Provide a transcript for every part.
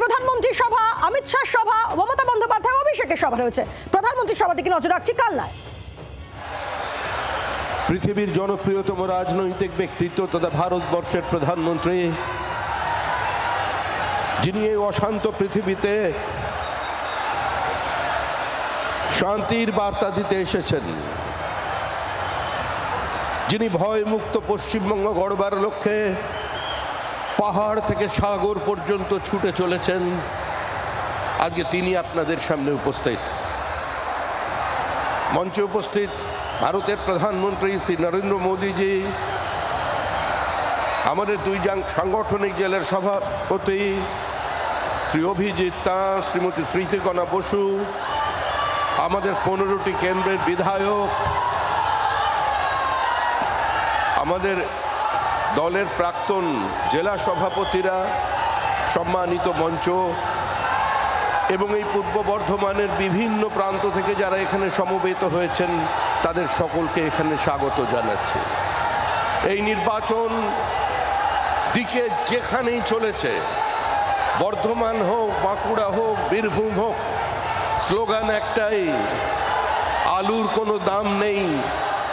প্রধানমন্ত্রী সভা, অমিত শাহ সভা, মমতা বন্দ্যোপাধ্যায় অভিষেকের সভা রয়েছে। প্রধানমন্ত্রী সভা দিকে নজর রাখছি কালনায়। পৃথিবীর জনপ্রিয়তম রাজনৈতিক ব্যক্তিত্ব তথা ভারতবর্ষের প্রধানমন্ত্রী, যিনি এই অশান্ত পৃথিবীতে শান্তির বার্তা দিতে এসেছেন, যিনি ভয়মুক্ত পশ্চিমবঙ্গ গড়বার লক্ষ্যে পাহাড় থেকে সাগর পর্যন্ত ছুটে চলেছেন, আজকে তিনি আপনাদের সামনে উপস্থিত। মঞ্চে উপস্থিত ভারতের প্রধানমন্ত্রী শ্রী নরেন্দ্র মোদীজি, আমাদের দুই সাংগঠনিক জেলার সভাপতি শ্রী অভিজিৎ দাস, শ্রীমতী স্মৃতিকণা বসু, আমাদের 15টি কেন্দ্রের বিধায়ক, আমাদের দলের প্রাক্তন জেলা সভাপতিরা, সম্মানিত মঞ্চ এবং এই পূর্ব বর্ধমানের বিভিন্ন প্রান্ত থেকে যারা এখানে সমবেত হয়েছেন, তাদের সকলকে এখানে স্বাগত জানাচ্ছি। এই নির্বাচন দিকে যেখানেই চলেছে, বর্ধমান হোক, বাঁকুড়া হোক, বীরভূম হোক, স্লোগান একটাই, আলুর কোনো দাম নেই,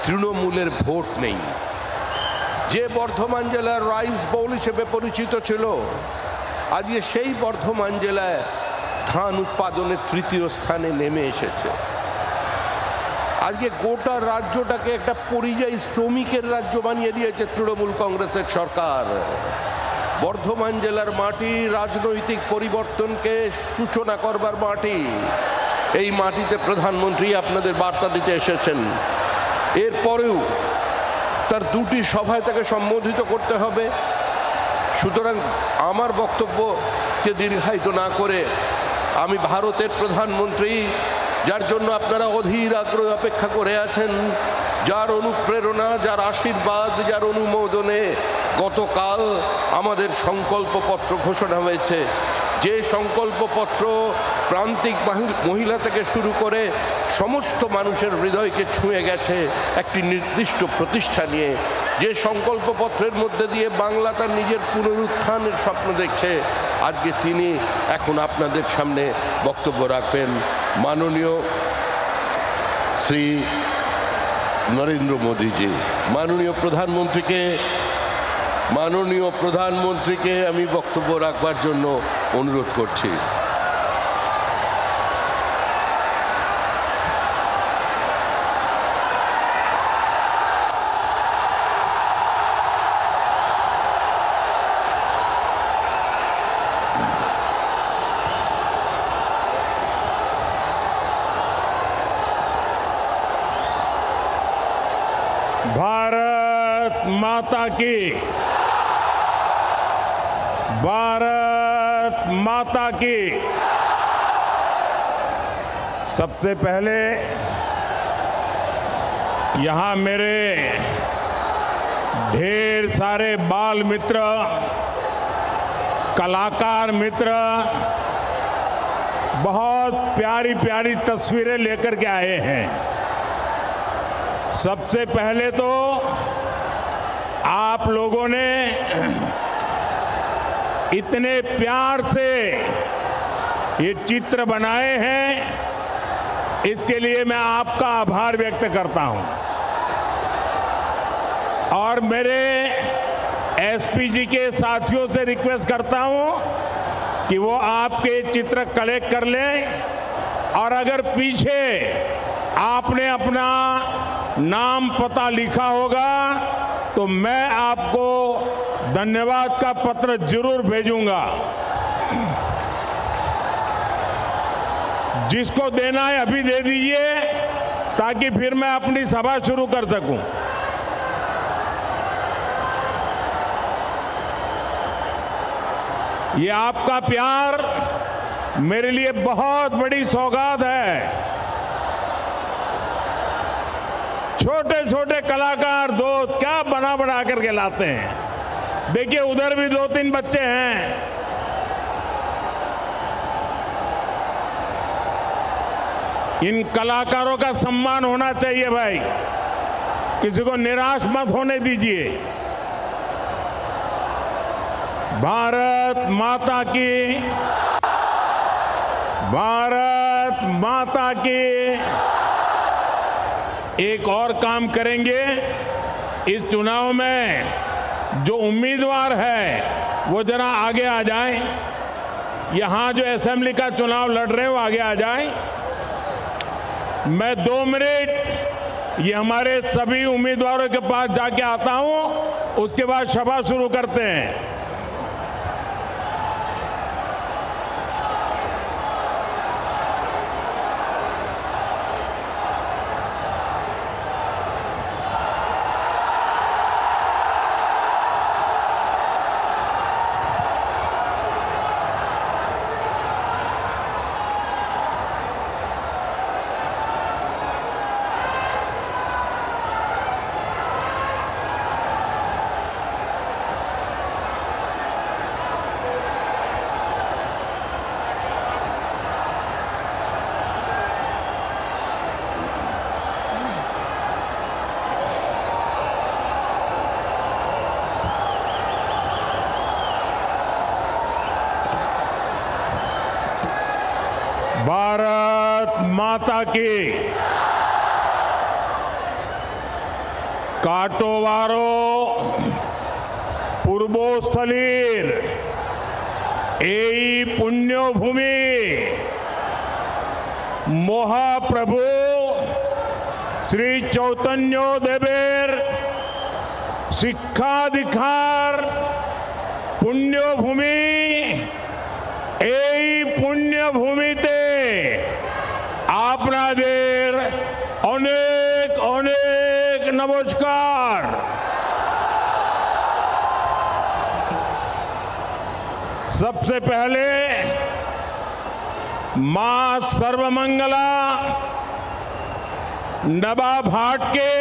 তৃণমূলের ভোট নেই। যে বর্ধমান জেলার রাইস বোল হিসেবে পরিচিত ছিল, আজকে সেই বর্ধমান জেলায় ধান উৎপাদনে তৃতীয় স্থানে নেমে এসেছে। আজকে গোটা রাজ্যটাকে একটা পরিযায়ী শ্রমিকের রাজ্য বানিয়ে দিয়েছে তৃণমূল কংগ্রেসের সরকার। বর্ধমান জেলার মাটি রাজনৈতিক পরিবর্তনকে সূচনা করবার মাটি। এই মাটিতে প্রধানমন্ত্রী আপনাদের বার্তা দিতে এসেছেন। এরপরেও তার দুটি সভায় তাকে সম্বোধিত করতে হবে। সুতরাং আমার বক্তব্যকে দীর্ঘায়িত না করে আমি ভারতের প্রধানমন্ত্রী, যার জন্য আপনারা অধীর আগ্রহে অপেক্ষা করে আছেন, যার অনুপ্রেরণা, যার আশীর্বাদ, যার অনুমোদনে গতকাল আমাদের সংকল্পপত্র ঘোষণা হয়েছে, যে সংকল্পপত্র প্রান্তিক মহিলা থেকে শুরু করে সমস্ত মানুষের হৃদয়কে ছুঁয়ে গেছে একটি নির্দিষ্ট প্রতিষ্ঠা নিয়ে, যে সংকল্পপত্রের মধ্যে দিয়ে বাংলা তার নিজের পুনরুত্থানের স্বপ্ন দেখছে, আজকে তিনি এখন আপনাদের সামনে বক্তব্য রাখবেন। মাননীয় শ্রী নরেন্দ্র মোদীজি, মাননীয় প্রধানমন্ত্রীকে আমি বক্তব্য রাখবার জন্য অনুরোধ করছি। भारत माता की, भारत माता की। सबसे पहले यहाँ मेरे ढेर सारे बाल मित्र, कलाकार मित्र बहुत प्यारी प्यारी तस्वीरें लेकर के आए हैं। सबसे पहले तो आप लोगों ने इतने प्यार से ये चित्र बनाए हैं, इसके लिए मैं आपका आभार व्यक्त करता हूं। और मेरे एसपीजी के साथियों से रिक्वेस्ट करता हूं कि वो आपके चित्र कलेक्ट कर लें, और अगर पीछे आपने अपना नाम पता लिखा होगा तो मैं आपको धन्यवाद का पत्र जरूर भेजूंगा। जिसको देना है अभी दे दीजिए, ताकि फिर मैं अपनी सभा शुरू कर सकूं। ये आपका प्यार मेरे लिए बहुत बड़ी सौगात है। छोटे छोटे कलाकार दोस्त क्या बना बना करके लाते हैं। देखिए उधर भी 2-3 बच्चे हैं। इन कलाकारों का सम्मान होना चाहिए भाई, किसी को निराश मत होने दीजिए। भारत माता की। एक और काम करेंगे, इस चुनाव में जो उम्मीदवार है वो जरा आगे आ जाएं। यहाँ जो असेंबली का चुनाव लड़ रहे हैं वो आगे आ जाएं। मैं 2 मिनट ये हमारे सभी उम्मीदवारों के पास जाके आता हूँ, उसके बाद सभा शुरू करते हैं। भारत माता की। काटोवारो पूर्वोस्थलीर एई पुण्यभूमि महाप्रभु श्री चैतन्य देवेर शिक्षाधिकार पुण्यभूमि এই পুণ্যভূমিতে আপনাদের অনেক অনেক নমস্কার। सबसे पहले मां सर्वमंगला नवाबहाट के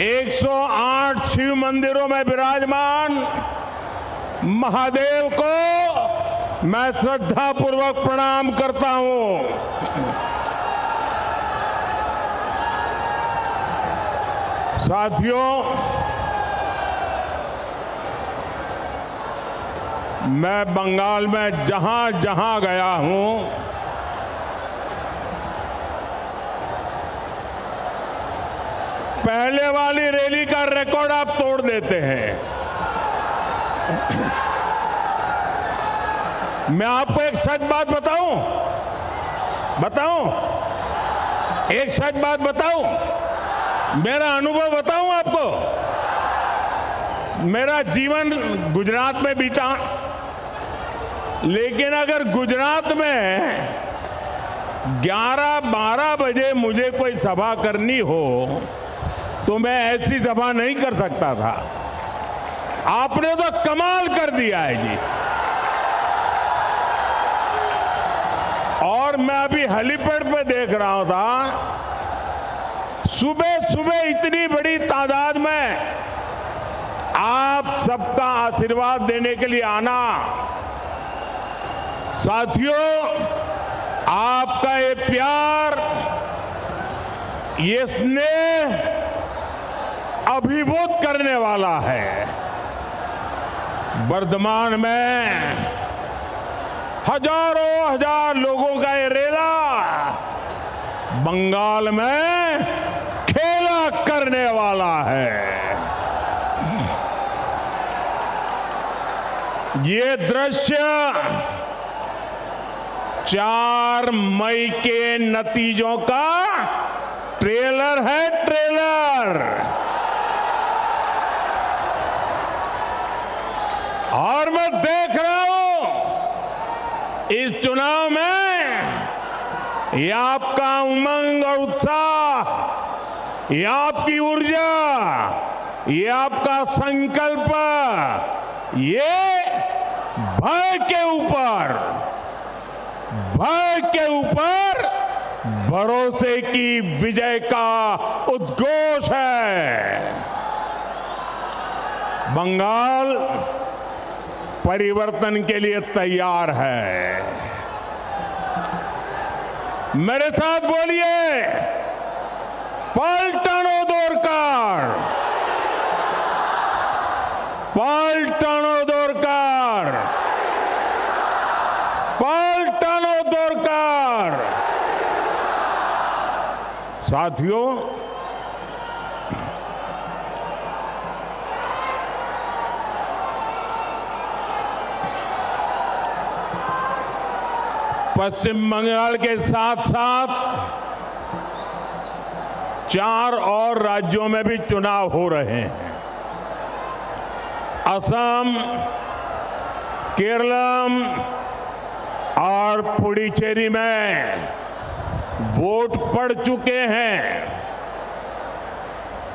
108 शिव मंदिरों में विराजमान महादेव को मैं श्रद्धा पूर्वक प्रणाम करता हूं। साथियों, मैं बंगाल में जहां जहां गया हूं, पहले वाली रैली का रिकॉर्ड आप तोड़ देते हैं। मैं आपको एक सच बात बताऊं, एक सच बात बताऊं, मेरा अनुभव बताऊं आपको। मेरा जीवन गुजरात में बीता, लेकिन अगर गुजरात में 11-12 बजे मुझे कोई सभा करनी हो तो मैं ऐसी सभा नहीं कर सकता था। आपने तो कमाल कर दिया है जी। और मैं अभी हेलीपैड पे देख रहा था, सुबह सुबह इतनी बड़ी तादाद में आप सबका आशीर्वाद देने के लिए आना। साथियों, आपका ये प्यार, ये स्नेह अभिभूत करने वाला है। वर्धमान में हजारों हजार लोगों का ये रेला बंगाल में खेला करने वाला है। ये दृश्य 4 मई के नतीजों का ट्रेलर है, ट्रेलर। और मैं देख रहा हूं इस चुनाव में ये आपका उमंग और उत्साह, ये आपकी ऊर्जा, ये आपका संकल्प, ये भय के ऊपर भरोसे की विजय का उद्घोष है। बंगाल परिवर्तन के लिए तैयार है। मेरे साथ बोलिए, पलटनो दोरकार, पलटनो दोरकार, पलटनो दोरकार। साथियों, पश्चिम बंगाल के साथ साथ 4 और राज्यों में भी चुनाव हो रहे हैं। असम, केरलम और पुडुचेरी में वोट पड़ चुके हैं।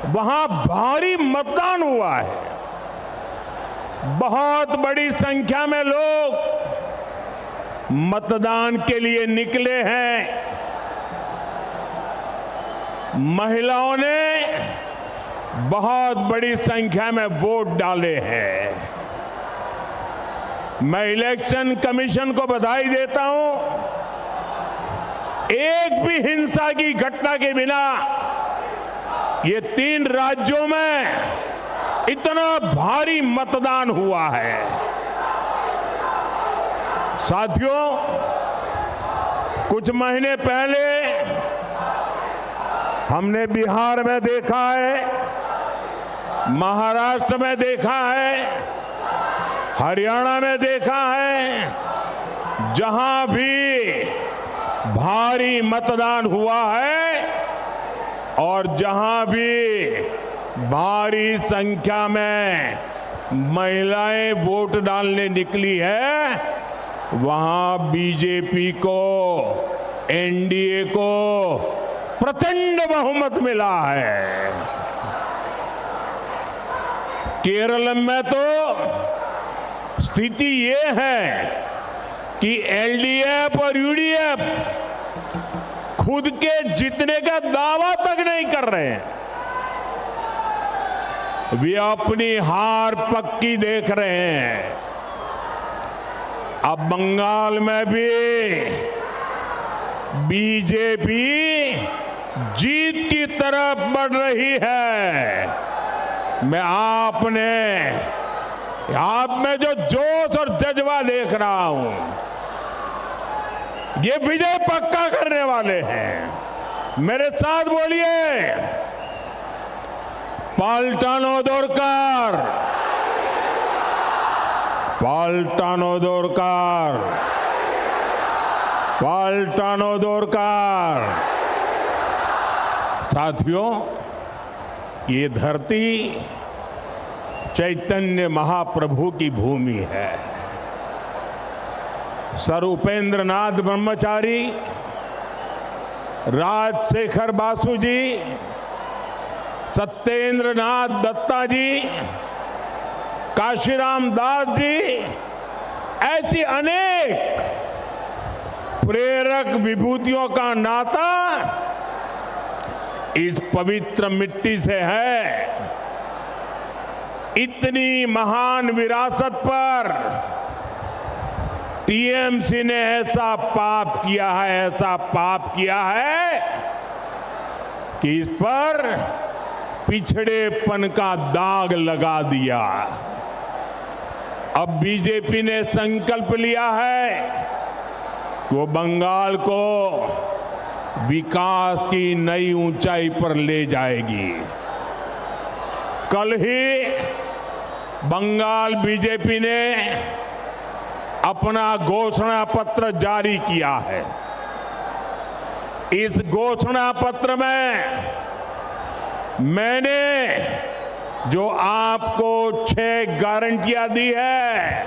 वहां भारी मतदान हुआ है। बहुत बड़ी संख्या में लोग मतदान के लिए निकले हैं। महिलाओं ने बहुत बड़ी संख्या में वोट डाले हैं। मैं इलेक्शन कमीशन को बधाई देता हूं। एक भी हिंसा की घटना के बिना ये 3 राज्यों में इतना भारी मतदान हुआ है। साथियों, कुछ महीने पहले हमने बिहार में देखा है, महाराष्ट्र में देखा है, हरियाणा में देखा है, जहां भी भारी मतदान हुआ है और जहां भी भारी संख्या में महिलाएं वोट डालने निकली है, वहां बीजेपी को, एनडीए को प्रचंड बहुमत मिला है। केरल में तो स्थिति ये है कि एलडीएफ और यूडीएफ खुद के जीतने का दावा तक नहीं कर रहे हैं। वे अपनी हार पक्की देख रहे हैं। अब बंगाल में भी बीजेपी जीत की तरफ बढ़ रही है। मैं आप में जो जोश और जज्बा देख रहा हूं, ये विजय पक्का करने वाले हैं। मेरे साथ बोलिए, पाल्टानो दोरकार, पाल्टानो दोरकार, पाल्टानो दोरकार। साथियों, ये धरती चैतन्य महाप्रभु की भूमि है। सर उपेंद्र नाथ ब्रह्मचारी, राजशेखर बासु जी, सत्येंद्र नाथ दत्ता जी, काशीराम दास जी, ऐसी अनेक प्रेरक विभूतियों का नाता इस पवित्र मिट्टी से है। इतनी महान विरासत पर टीएमसी ने ऐसा पाप किया है कि इस पर पिछड़ेपन का दाग लगा दिया। अब बीजेपी ने संकल्प लिया है कि वो बंगाल को विकास की नई ऊंचाई पर ले जाएगी। कल ही बंगाल बीजेपी ने अपना घोषणा पत्र जारी किया है। इस घोषणा पत्र में मैंने जो आपको 6 गारंटियां दी है,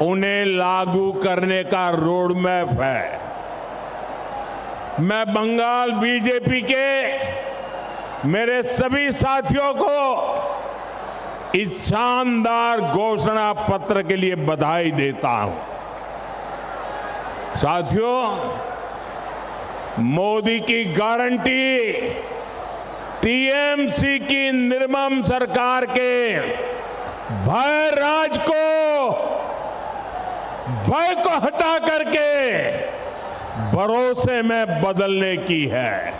उन्हें लागू करने का रोड मैप है। मैं बंगाल बीजेपी के मेरे सभी साथियों को इस शानदार घोषणा पत्र के लिए बधाई देता हूं। साथियों, मोदी की गारंटी टीएमसी की निर्मम सरकार के भय राज को, भय को हटा करके भरोसे में बदलने की है।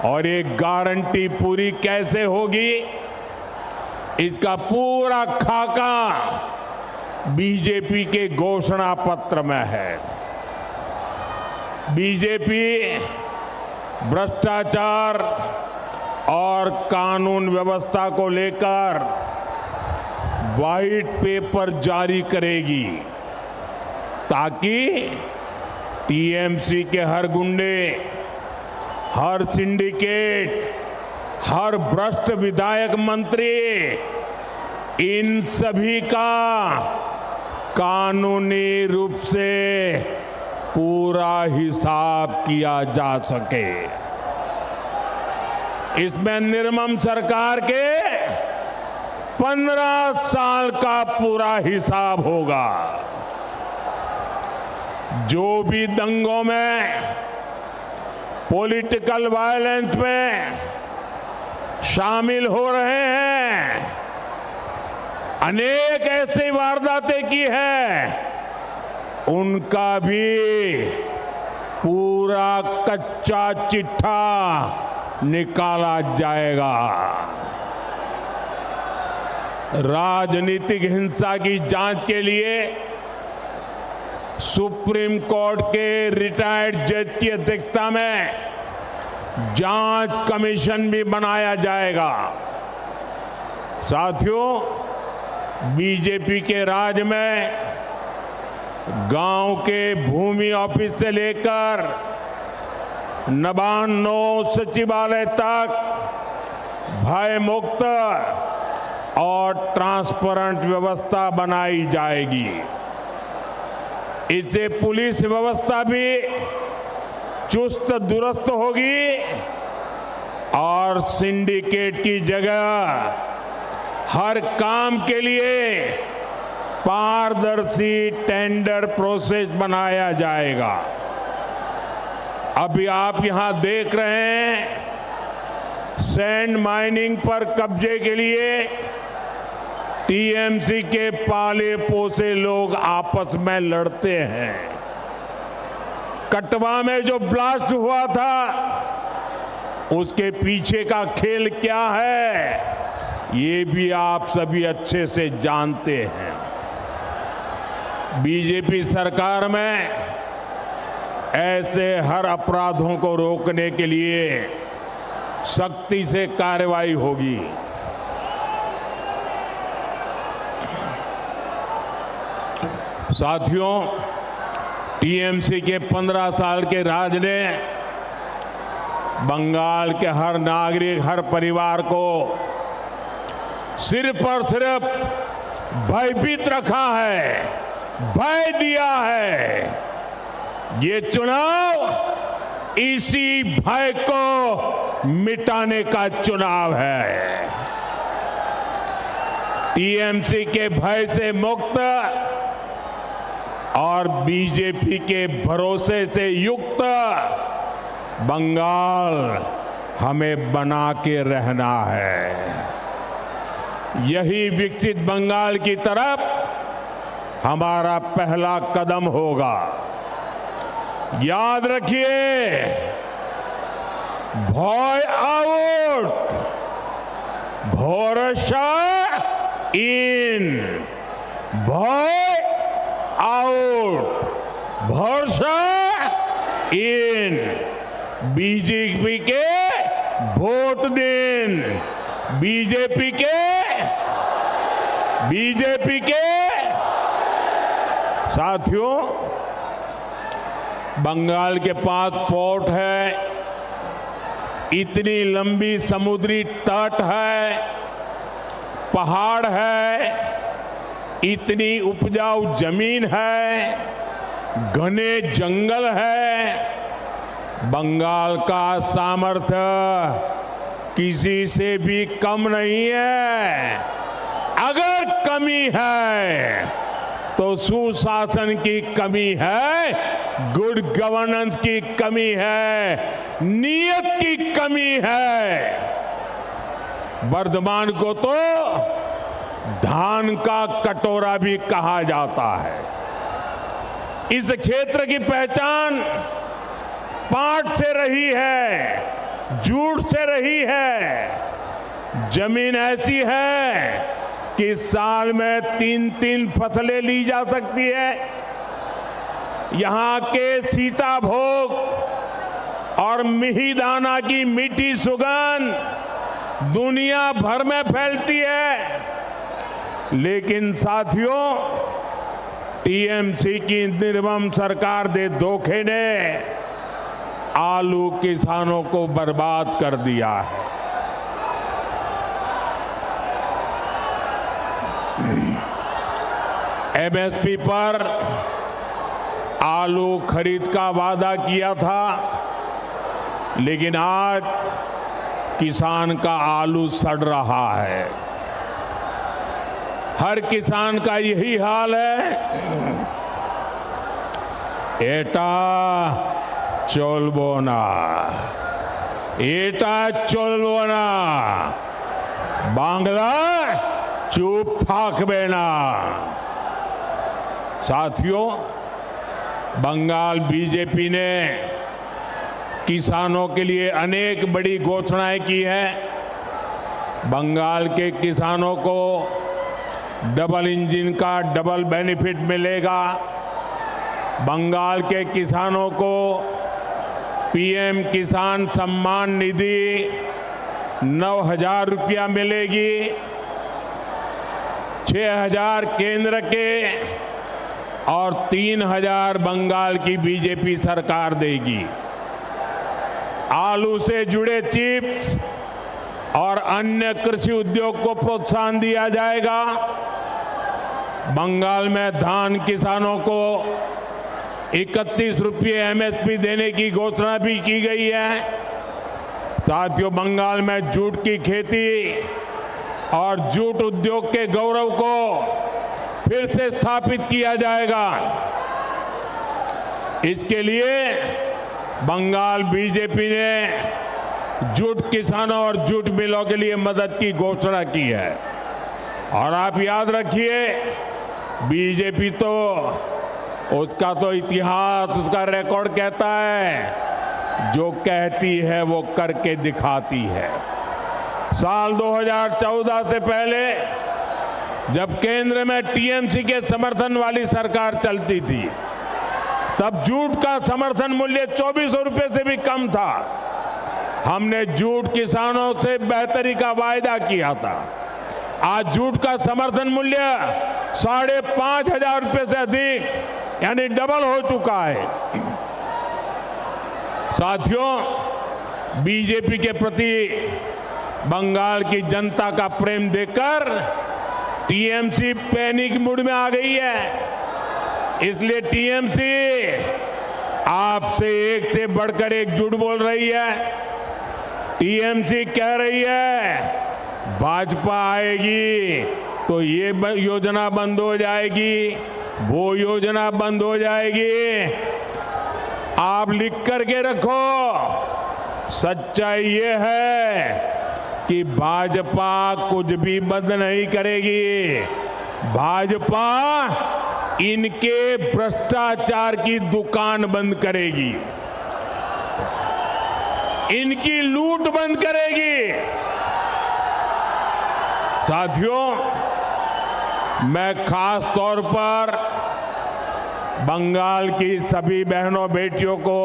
और ये गारंटी पूरी कैसे होगी, इसका पूरा खाका बीजेपी के घोषणा पत्र में है। बीजेपी भ्रष्टाचार और कानून व्यवस्था को लेकर व्हाइट पेपर जारी करेगी, ताकि टीएमसी के हर गुंडे, हर सिंडिकेट, हर भ्रष्ट विधायक मंत्री, इन सभी का कानूनी रूप से पूरा हिसाब किया जा सके। इसमें निर्मम सरकार के 15 साल का पूरा हिसाब होगा। जो भी दंगों में, पॉलिटिकल वायलेंस में शामिल हो रहे हैं, अनेक ऐसी वारदातें की है, उनका भी पूरा कच्चा चिट्ठा निकाला जाएगा। राजनीतिक हिंसा की जांच के लिए सुप्रीम कोर्ट के रिटायर्ड जज की अध्यक्षता में जांच कमीशन भी बनाया जाएगा। साथियों, बीजेपी के राज में गांव के भूमि ऑफिस से लेकर नबान्नो सचिवालय तक भय मुक्त और ट्रांसपेरेंट व्यवस्था बनाई जाएगी। इससे पुलिस व्यवस्था भी चुस्त दुरुस्त होगी और सिंडिकेट की जगह हर काम के लिए पारदर्शी टेंडर प्रोसेस बनाया जाएगा। अभी आप यहां देख रहे हैं, सैंड माइनिंग पर कब्जे के लिए टीएमसी के पाले पोसे लोग आपस में लड़ते हैं। कटवा में जो ब्लास्ट हुआ था, उसके पीछे का खेल क्या है, ये भी आप सभी अच्छे से जानते हैं। बीजेपी सरकार में ऐसे हर अपराधों को रोकने के लिए सख्ती से कार्रवाई होगी। साथियों, टीएमसी के 15 साल के राज ने बंगाल के हर नागरिक, हर परिवार को सिर्फ और सिर्फ भयभीत रखा है, भय दिया है। ये चुनाव इसी भय को मिटाने का चुनाव है। टीएमसी के भय से मुक्त और बीजेपी के भरोसे से युक्त बंगाल हमें बना के रहना है। यही विकसित बंगाल की तरफ हमारा पहला कदम होगा। याद रखिए, भय आउट, भरोसा इन। भय आउट, भरोसा इन। बीजेपी के वोट दिन, बीजेपी के साथियों, बंगाल के पास पोर्ट है, इतनी लंबी समुद्री तट है, पहाड़ है, इतनी उपजाऊ जमीन है, घने जंगल है। बंगाल का सामर्थ्य किसी से भी कम नहीं है। अगर कमी है तो सुशासन की कमी है, गुड गवर्नेंस की कमी है, नीयत की कमी है। वर्धमान को तो धान का कटोरा भी कहा जाता है। इस क्षेत्र की पहचान पाट से रही है, जूट से रही है। जमीन ऐसी है कि साल में 3-3 फसलें ली जा सकती है। यहाँ के सीताभोग और मिहिदाना की मीठी सुगंध दुनिया भर में फैलती है, लेकिन साथियों टीएमसी की निर्मम सरकार दे धोखे ने आलू किसानों को बर्बाद कर दिया है। एमएसपी पर आलू खरीद का वादा किया था, लेकिन आज किसान का आलू सड़ रहा है। हर किसान का यही हाल है। एटा चलबो ना, बांग्ला चुप थाकबे ना। साथियों, बंगाल बीजेपी ने किसानों के लिए अनेक बड़ी घोषणाएं की है। बंगाल के किसानों को डबल इंजन का डबल बेनिफिट मिलेगा। बंगाल के किसानों को पीएम किसान सम्मान निधि 9,000 रुपया मिलेगी। 6,000 केंद्र के और 3,000 बंगाल की बीजेपी सरकार देगी। आलू से जुड़े चिप्स और अन्य कृषि उद्योग को प्रोत्साहन दिया जाएगा। बंगाल में धान किसानों को 31 रुपये एमएसपी देने की घोषणा भी की गई है। साथियों, बंगाल में जूट की खेती और जूट उद्योग के गौरव को फिर से स्थापित किया जाएगा। इसके लिए बंगाल बीजेपी ने जूट किसानों और जूट मिलों के लिए मदद की घोषणा की है। और आप याद रखिए, बीजेपी तो उसका तो इतिहास, उसका रिकॉर्ड कहता है, जो कहती है वो करके दिखाती है। साल 2014 से पहले जब केंद्र में टीएमसी के समर्थन वाली सरकार चलती थी, तब जूट का समर्थन मूल्य 2400 रुपये से भी कम था। हमने जूट किसानों से बेहतरी का वायदा किया था। आज जूट का समर्थन मूल्य 5,500 रुपये से अधिक, यानी डबल हो चुका है। साथियों, बीजेपी के प्रति बंगाल की जनता का प्रेम देखकर टीएमसी पैनिक मूड में आ गई है। इसलिए टीएमसी आपसे एक से बढ़कर एक झूठ बोल रही है। टीएमसी कह रही है भाजपा आएगी तो ये योजना बंद हो जाएगी, वो योजना बंद हो जाएगी। आप लिख करके रखो, सच्चाई ये है कि भाजपा कुछ भी बंद नहीं करेगी। भाजपा इनके भ्रष्टाचार की दुकान बंद करेगी, इनकी लूट बंद करेगी। साथियों, मैं खास तौर पर बंगाल की सभी बहनों बेटियों को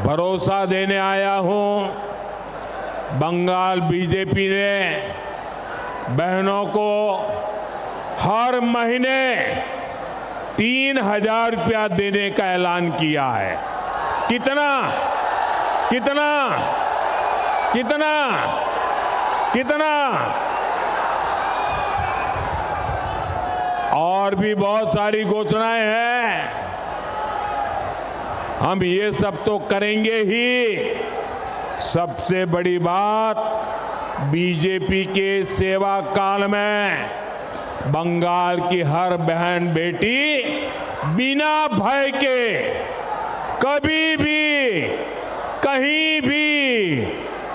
भरोसा देने आया हूं। बंगाल बीजेपी ने बहनों को हर महीने 3,000 रुपया देने का ऐलान किया है। कितना कितना कितना कितना और भी बहुत सारी घोषणाएं हैं। हम ये सब तो करेंगे ही। सबसे बड़ी बात, बीजेपी के सेवा काल में बंगाल की हर बहन बेटी बिना भय के कभी भी कहीं भी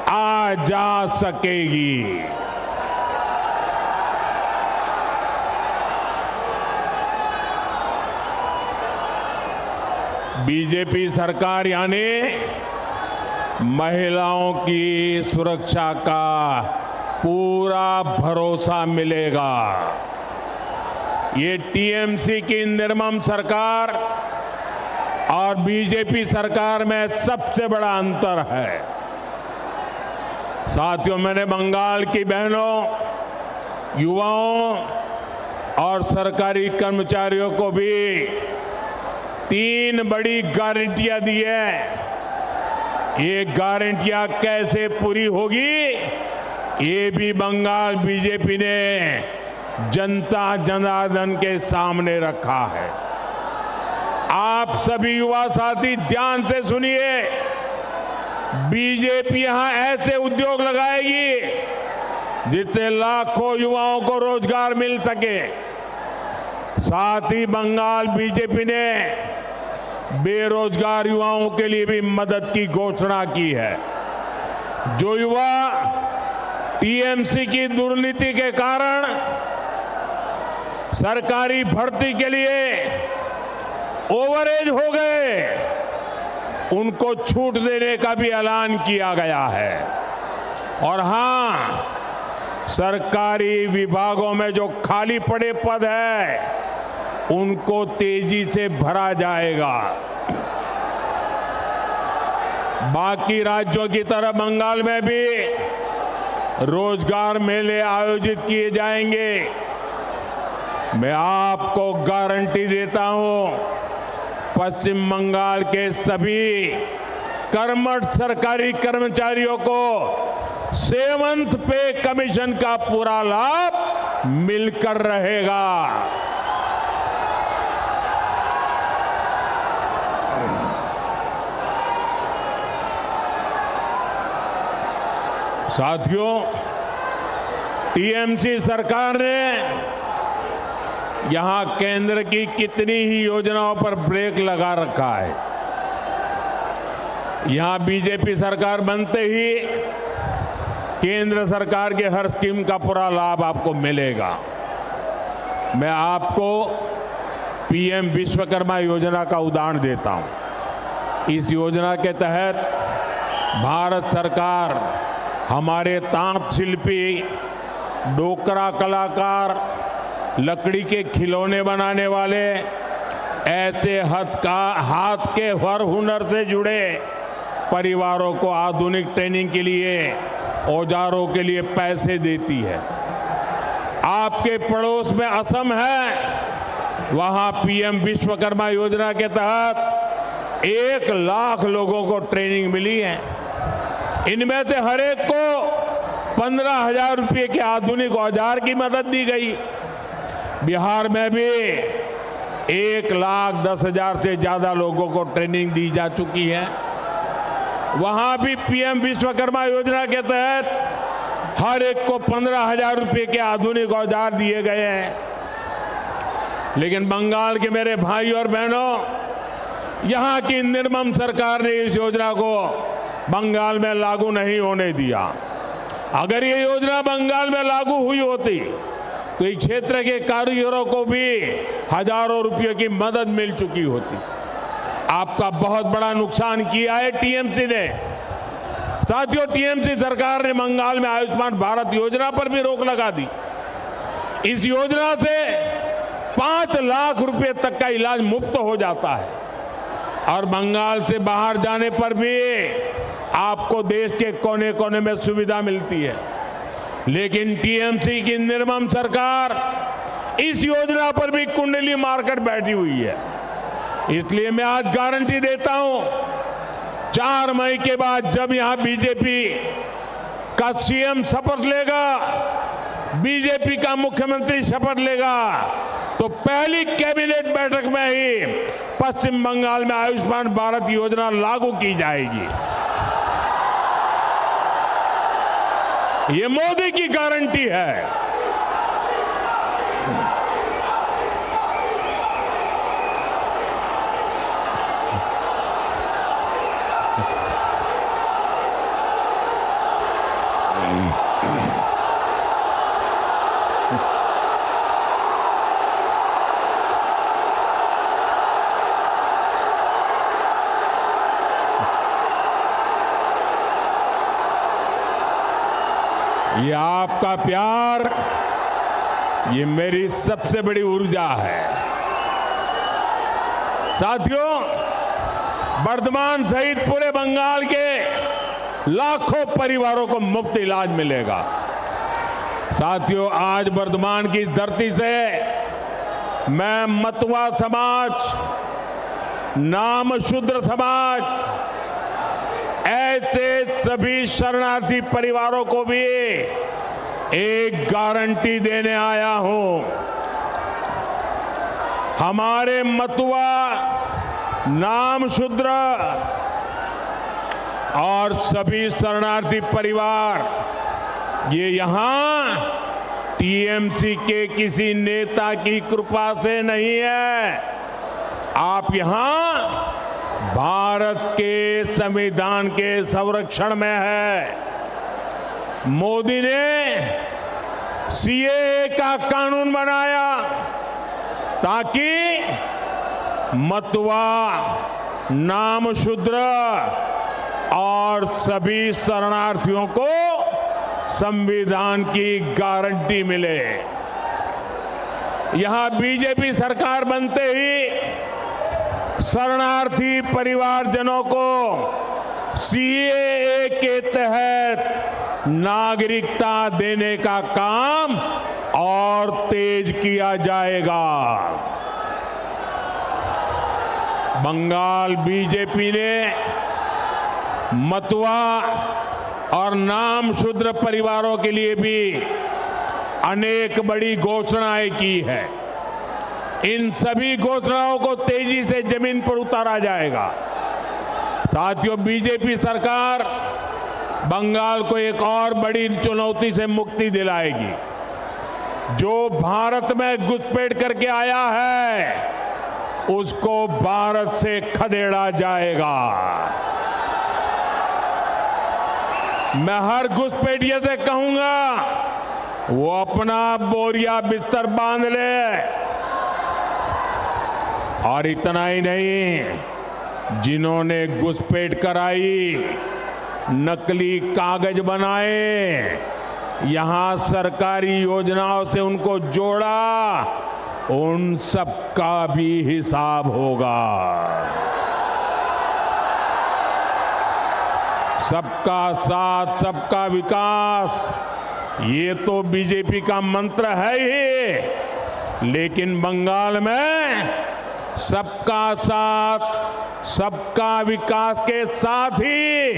आ जा सकेगी। बीजेपी सरकार यानी महिलाओं की सुरक्षा का पूरा भरोसा मिलेगा। ये टीएमसी की निर्मम सरकार और बीजेपी सरकार में सबसे बड़ा अंतर है। साथियों, मैंने बंगाल की बहनों, युवाओं और सरकारी कर्मचारियों को भी 3 बड़ी गारंटियां दी है। ये गारंटियां कैसे पूरी होगी, ये भी बंगाल बीजेपी ने जनता जनार्दन के सामने रखा है। आप सभी युवा साथी ध्यान से सुनिए। बीजेपी यहां ऐसे उद्योग लगाएगी जिससे लाखों युवाओं को रोजगार मिल सके। साथ ही बंगाल बीजेपी ने बेरोजगार युवाओं के लिए भी मदद की घोषणा की है। जो युवा टीएमसी की दुर्नीति के कारण सरकारी भर्ती के लिए ओवरेज हो गए, उनको छूट देने का भी ऐलान किया गया है। और हां, सरकारी विभागों में जो खाली पड़े पद है, उनको तेजी से भरा जाएगा। बाकी राज्यों की तरह बंगाल में भी रोजगार मेले आयोजित किए जाएंगे। मैं आपको गारंटी देता हूं, पश्चिम बंगाल के सभी कर्मठ सरकारी कर्मचारियों को 7th पे कमीशन का पूरा लाभ मिलकर रहेगा। साथियों, टीएमसी सरकार ने यहां केंद्र की कितनी ही योजनाओं पर ब्रेक लगा रखा है। यहां बीजेपी सरकार बनते ही केंद्र सरकार के हर स्कीम का पूरा लाभ आपको मिलेगा। मैं आपको पीएम विश्वकर्मा योजना का उदाहरण देता हूं। इस योजना के तहत भारत सरकार हमारे तांत शिल्पी, डोकरा कलाकार, लकड़ी के खिलौने बनाने वाले, ऐसे हाथ के हर हुनर से जुड़े परिवारों को आधुनिक ट्रेनिंग के लिए, औजारों के लिए पैसे देती है। आपके पड़ोस में असम है, वहां पीएम विश्वकर्मा योजना के तहत 1 लाख लोगों को ट्रेनिंग मिली है। इनमें से हर एक को 15,000 रुपये के आधुनिक औजार की मदद दी गई। बिहार में भी 1,10,000 से ज्यादा लोगों को ट्रेनिंग दी जा चुकी है। वहां भी पीएम विश्वकर्मा योजना के तहत हर एक को 15,000 रुपये के आधुनिक औजार दिए गए हैं। लेकिन बंगाल के मेरे भाई और बहनों, यहां की निर्मम सरकार ने इस योजना को बंगाल में लागू नहीं होने दिया। अगर ये योजना बंगाल में लागू हुई होती तो इस क्षेत्र के कारीगरों को भी हजारों रुपयों की मदद मिल चुकी होती। आपका बहुत बड़ा नुकसान किया है टीएमसी ने। साथियों, टीएमसी सरकार ने बंगाल में आयुष्मान भारत योजना पर भी रोक लगा दी। इस योजना से 5 लाख रुपए तक का इलाज मुफ्त हो जाता है और बंगाल से बाहर जाने पर भी आपको देश के कोने कोने में सुविधा मिलती है। लेकिन टीएमसी की निर्मम सरकार इस योजना पर भी कुंडली मारकर बैठी हुई है। इसलिए मैं आज गारंटी देता हूं, 4 मई के बाद जब यहां बीजेपी का सीएम शपथ लेगा, बीजेपी का मुख्यमंत्री शपथ लेगा, तो पहली कैबिनेट बैठक में ही पश्चिम बंगाल में आयुष्मान भारत योजना लागू की जाएगी। ये मोदी की गारंटी है। ये आपका प्यार, ये मेरी सबसे बड़ी ऊर्जा है। साथियों, बर्धमान सहित पूरे बंगाल के लाखों परिवारों को मुफ्त इलाज मिलेगा। साथियों, आज बर्धमान की इस धरती से मैं मतुआ समाज, नाम शूद्र समाज, ऐसे सभी शरणार्थी परिवारों को भी एक गारंटी देने आया हूं। हमारे मतुआ, नाम शूद्र और सभी शरणार्थी परिवार ये यहां टीएमसी के किसी नेता की कृपा से नहीं है। आप यहां भारत के संविधान के संरक्षण में है। मोदी ने सीएए का कानून बनाया ताकि मतुआ, नाम शूद्र और सभी शरणार्थियों को संविधान की गारंटी मिले। यहां बीजेपी सरकार बनते ही शरणार्थी परिवारजनों को सीएए के तहत नागरिकता देने का काम और तेज किया जाएगा। बंगाल बीजेपी ने मतुआ और नाम शूद्र परिवारों के लिए भी अनेक बड़ी घोषणाएं की है। इन सभी घोषणाओं को तेजी से जमीन पर उतारा जाएगा। साथियों, बीजेपी सरकार बंगाल को एक और बड़ी चुनौती से मुक्ति दिलाएगी। जो भारत में घुसपैठ करके आया है उसको भारत से खदेड़ा जाएगा। मैं हर घुसपैठिए से कहूंगा वो अपना बोरिया बिस्तर बांध ले। और इतना ही नहीं, जिन्होंने घुसपैठ कराई, नकली कागज बनाए, यहां सरकारी योजनाओं से उनको जोड़ा, उन सबका भी हिसाब होगा। सबका साथ, सबका विकास, ये तो बीजेपी का मंत्र है ही, लेकिन बंगाल में सबका साथ, सबका विकास के साथ ही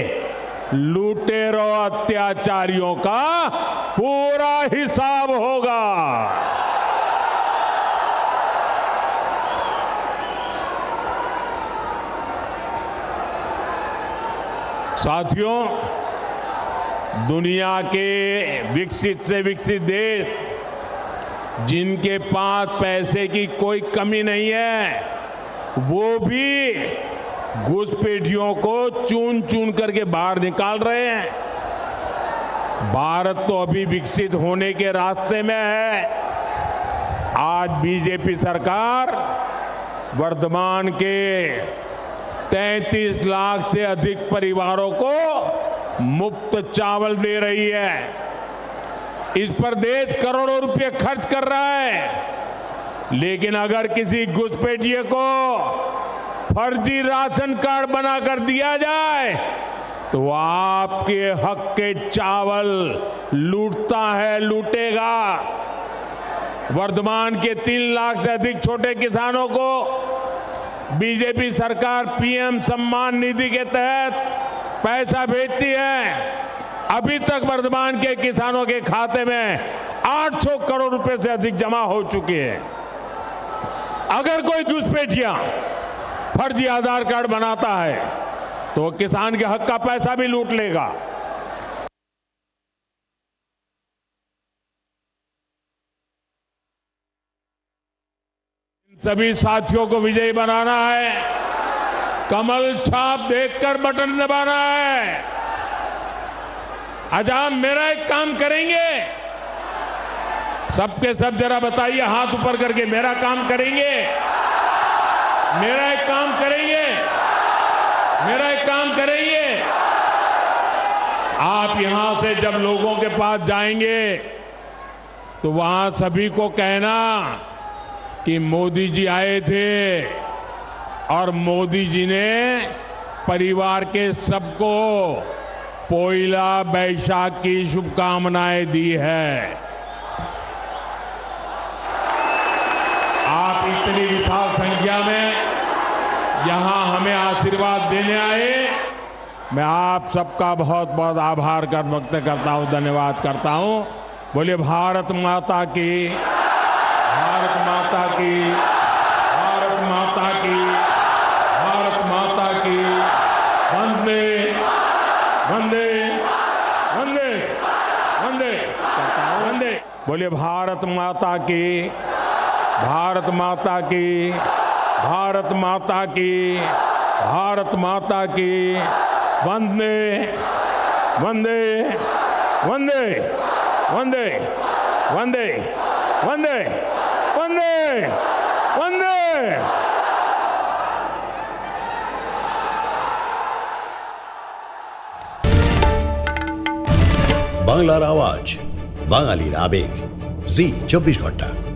लुटेरों, अत्याचारियों का पूरा हिसाब होगा। साथियों, दुनिया के विकसित से विकसित देश जिनके पास पैसे की कोई कमी नहीं है, वो भी घुसपैठियों को चुन चुन करके बाहर निकाल रहे हैं। भारत तो अभी विकसित होने के रास्ते में है। आज बीजेपी सरकार वर्धमान के 33 लाख से अधिक परिवारों को मुफ्त चावल दे रही है। इस पर देश करोड़ों रुपए खर्च कर रहा है। लेकिन अगर किसी घुसपैठिए को फर्जी राशन कार्ड बनाकर दिया जाए तो आपके हक के चावल लूटता है, लूटेगा। वर्धमान के 3 लाख से अधिक छोटे किसानों को बीजेपी सरकार पीएम सम्मान निधि के तहत पैसा भेजती है। अभी तक वर्धमान के किसानों के खाते में 800 करोड़ रुपए से अधिक जमा हो चुके हैं। अगर कोई घुसपैठिया फर्जी आधार कार्ड बनाता है तो किसान के हक का पैसा भी लूट लेगा। सभी साथियों को विजयी बनाना है। कमल छाप देखकर बटन दबाना है। आज आप मेरा एक काम करेंगे, सबके सब जरा बताइए हाथ ऊपर करके, मेरा काम करेंगे, मेरा एक काम करेंगे, मेरा एक काम करेंगे। आप यहां से जब लोगों के पास जाएंगे तो वहां सभी को कहना कि मोदी जी आए थे और मोदी जी ने परिवार के सबको पोइला बैशाख की शुभकामनाएं दी है। आप इतनी विशाल संख्या में यहां हमें आशीर्वाद देने आए, मैं आप सबका बहुत बहुत आभार व्यक्त करता हूं, धन्यवाद करता हूं। बोलिए भारत माता की, भारत माता की, भारत माता की, भारत माता की। वंदे वंदे वंदे वंदे वंदे। बोलिए भारत माता की, भारत माता की, भारत माता की, भारत माता की। वंदे वंदे वंदे वंदे वंदे वंदे वंदे वंदे। বাংলার আওয়াজ, বাঙালির আবেগ, জি 24 ঘন্টা।